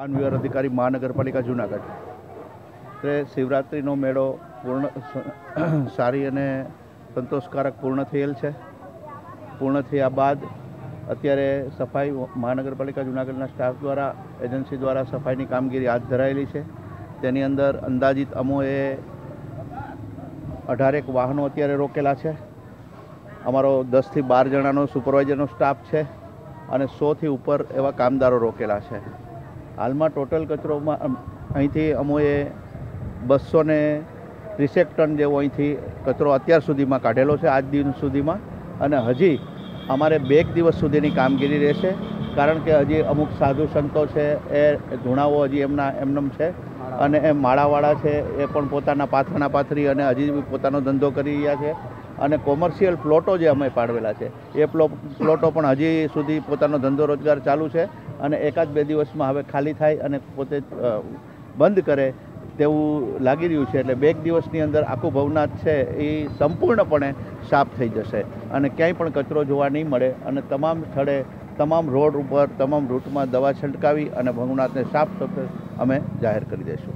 વાહન વ્યવહાર અધિકારી મહાનગરપાલિકા જૂનાગઢ તે શિવરાત્રિનો મેળો સારી અને સંતોષકારક પૂર્ણ થયેલ છે. પૂર્ણ થયા બાદ અત્યારે સફાઈ મહાનગરપાલિકા જૂનાગઢના સ્ટાફ દ્વારા એજન્સી દ્વારા સફાઈની કામગીરી હાથ ધરાયેલી છે. તેની અંદર અંદાજિત અમોએ 18 વાહનો અત્યારે રોકેલા છે. અમારો 10 થી 12 જણાનો સુપરવાઇઝરનો સ્ટાફ છે અને 100થી ઉપર એવા કામદારો રોકેલા છે. હાલમાં ટોટલ કચરોમાં અહીંથી અમોએ 230 ટન જેવો અહીંથી કચરો અત્યાર સુધીમાં કાઢેલો છે, આજ દિન સુધીમાં. અને હજી અમારે 2 દિવસ સુધીની કામગીરી રહેશે, કારણ કે હજી અમુક સાધુ સંતો છે એ ધૂણાઓ હજી એમનેમ છે અને એ માળાવાળા છે એ પણ પોતાના પાથરણા પાથરી અને હજી પોતાનો ધંધો કરી રહ્યા છે. અને કોમર્શિયલ પ્લોટો જે અમે પાડવેલા છે એ પ્લોટો પણ હજી સુધી પોતાનો ધંધો રોજગાર ચાલુ છે અને 1-2 દિવસમાં હવે ખાલી થાય અને પોતે બંધ કરે તેવું લાગી રહ્યું છે. એટલે 2 દિવસની અંદર આખું ભવનાથ છે એ સંપૂર્ણપણે સાફ થઈ જશે અને ક્યાંય પણ કચરો જોવા નહીં મળે અને તમામ સ્થળે, તમામ રોડ ઉપર, તમામ રૂટમાં દવા છંટકાવી અને ભવનાથને સાફ સફાઈ અમે જાહેર કરી દઈશું.